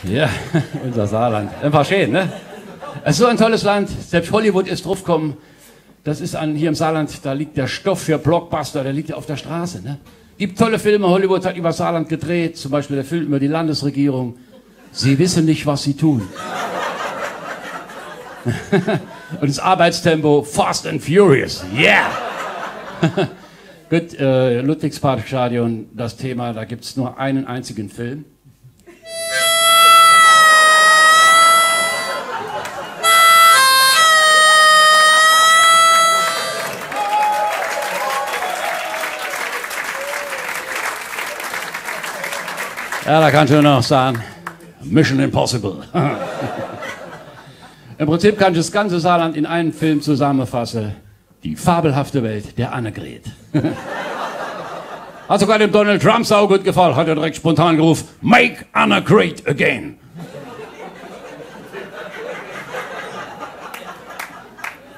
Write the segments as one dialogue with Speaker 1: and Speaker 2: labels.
Speaker 1: Ja, unser Saarland. Einfach schön, ne? Es ist so ein tolles Land. Selbst Hollywood ist draufgekommen. Das ist hier im Saarland, da liegt der Stoff für Blockbuster, der liegt ja auf der Straße, ne? Gibt tolle Filme. Hollywood hat über Saarland gedreht. Zum Beispiel der Film über die Landesregierung. Sie wissen nicht, was sie tun. Und das Arbeitstempo Fast and Furious. Yeah! Gut, Ludwigsparkstadion, das Thema, da gibt es nur einen einzigen Film. Ja, da kannst du noch sagen, Mission Impossible. Im Prinzip kann ich das ganze Saarland in einen Film zusammenfassen. Die fabelhafte Welt der Annegret. Hat sogar dem Donald Trump sau gut gefallen, hat er direkt spontan gerufen, Make Anna great again.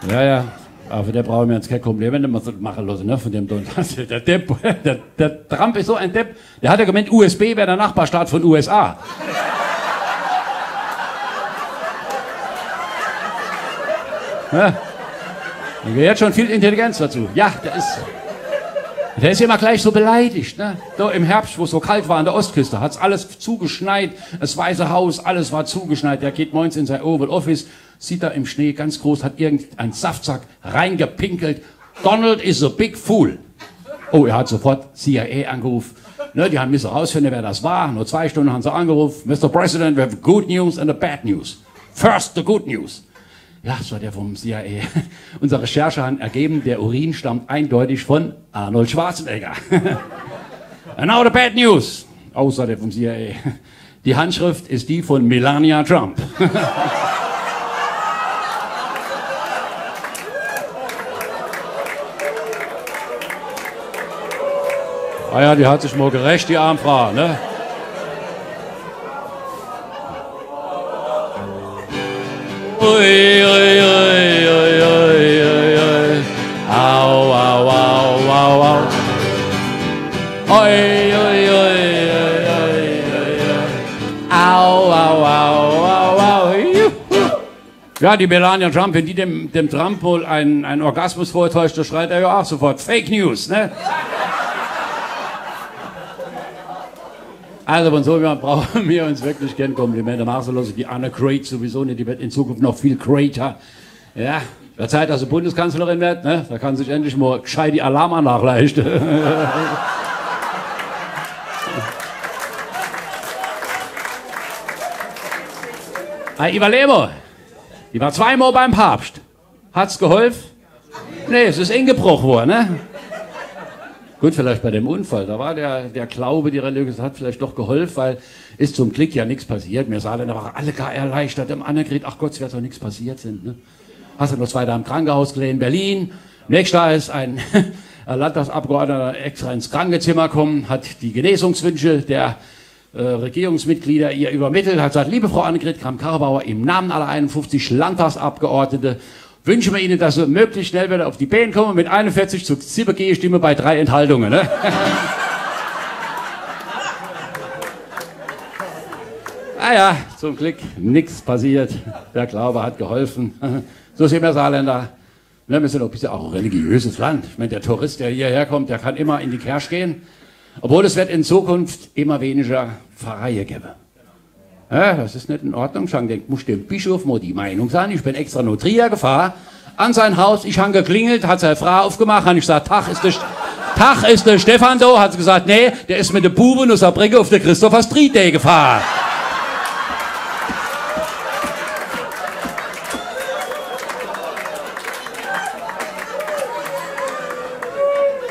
Speaker 1: Ja, aber der brauchen wir jetzt kein Kompliment machen lassen, ne, von dem Donald. Der Trump ist so ein Depp, der hat ja gemeint, USB wäre der Nachbarstaat von USA. Ja. Da gehört schon viel Intelligenz dazu. Ja, der ist immer gleich so beleidigt. Ne? Da im Herbst, wo es so kalt war an der Ostküste, hat es alles zugeschneit. Das Weiße Haus, alles war zugeschneit. Der geht morgens in sein Oval Office, sieht da im Schnee ganz groß, hat irgendein Saftsack reingepinkelt. Donald is a big fool. Oh, er hat sofort CIA angerufen. Ne, die haben müssen rausfinden, wer das war. Nur 2 Stunden haben sie angerufen. Mr. President, we have good news and a bad news. First the good news. Ja, das war der vom CIA. Unsere Recherche hat ergeben, der Urin stammt eindeutig von Arnold Schwarzenegger. And now the bad news. Außer der vom CIA. Die Handschrift ist die von Melania Trump. Ah ja, die hat sich mal gerecht, die Armfrau, ne? Ui, ui, ui, ui, ui, ui. Au, au, au, au, au. Ui, ui, ui, ui, ui. Au, au, au, au, au. Juhu. Ja, die Melania Trump, wenn die dem Trump wohl einen Orgasmus vortäuscht, da schreit er ja auch sofort Fake News, ne? Also von so brauchen wir uns wirklich gern Komplimente machen lassen. Die Anna Great sowieso nicht, die wird in Zukunft noch viel greater. Ja, wird Zeit, dass sie Bundeskanzlerin wird, ne? Da kann sich endlich mal gescheit die Alarmanlage leisten. Iva Lemo, die war 2-mal beim Papst. Hat's geholfen? Nee, es ist eingebrochen worden, ne? Gut, vielleicht bei dem Unfall, da war der Glaube, die Religion hat vielleicht doch geholfen, weil ist zum Glück ja nichts passiert. Wir Saarländer waren alle gar erleichtert im Annegret, ach Gott, es wird doch nichts passiert sind. Ne? Hast du noch 2 Tage im Krankenhaus gelegen, Berlin. Nächstes Jahr ist ein Landtagsabgeordneter extra ins Krankenzimmer gekommen, hat die Genesungswünsche der Regierungsmitglieder ihr übermittelt, hat gesagt, liebe Frau Annegret Kramp-Karrenbauer, im Namen aller 51 Landtagsabgeordnete wünschen wir Ihnen, dass Sie möglichst schnell wieder auf die Beine kommen, mit 41 zu 7 Gegenstimme bei 3 Enthaltungen. Ne? Ja, zum Glück nichts passiert. Der Glaube hat geholfen. So sind wir Saarländer. Wir sind auch ein religiöses Land. Ich meine, der Tourist, der hierher kommt, der kann immer in die Kirche gehen. Obwohl es wird in Zukunft immer weniger Pfarreien geben. Ja, das ist nicht in Ordnung. Ich habe gedacht, muss dem Bischof mal die Meinung sagen. Ich bin extra noch Trier gefahren, an sein Haus. Ich habe geklingelt, hat seine Frau aufgemacht, habe ich gesagt, Tag ist der Stefan da. Hat sie gesagt, nee, der ist mit der Bube aus Saarbrücken auf der Christopher Street Day gefahren.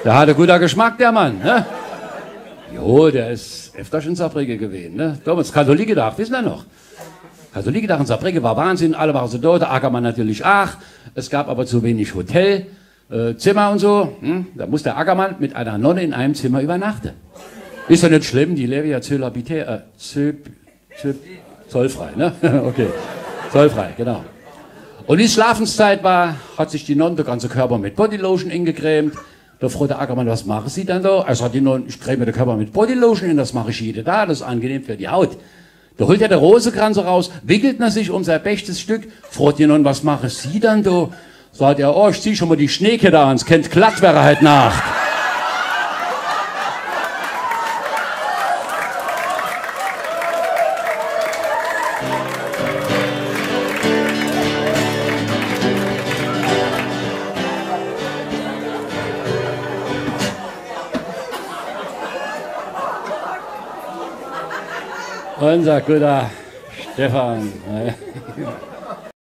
Speaker 1: Der hatte guter Geschmack, der Mann. Ne? Jo, der ist öfters in Saarbrücken gewesen. Ne? Damals Katholikentag, wissen wir noch? Katholikentag in Saarbrücken war Wahnsinn, alle waren so dort, der Ackermann natürlich auch. Es gab aber zu wenig Hotelzimmer und so. Da muss der Ackermann mit einer Nonne in einem Zimmer übernachten. Ist ja nicht schlimm, die leben ja zollfrei, ne? Okay, zollfrei, genau. Und die Schlafenszeit war, hat sich die Nonne den ganzen Körper mit Bodylotion ingecremt. Da fragt der Ackermann, was machen Sie dann da? Also hat die Nonne, ich creme den Körper mit Bodylotion in, das mache ich jede da, das ist angenehm für die Haut. Da holt er der Rosenkranz raus, wickelt er sich um sein bestes Stück, fragt ihn, und was machen Sie dann da? Sagt er, oh, ich zieh schon mal die Schneekette an, es kennt glatt, wäre halt Nacht. Unser guter Stefan.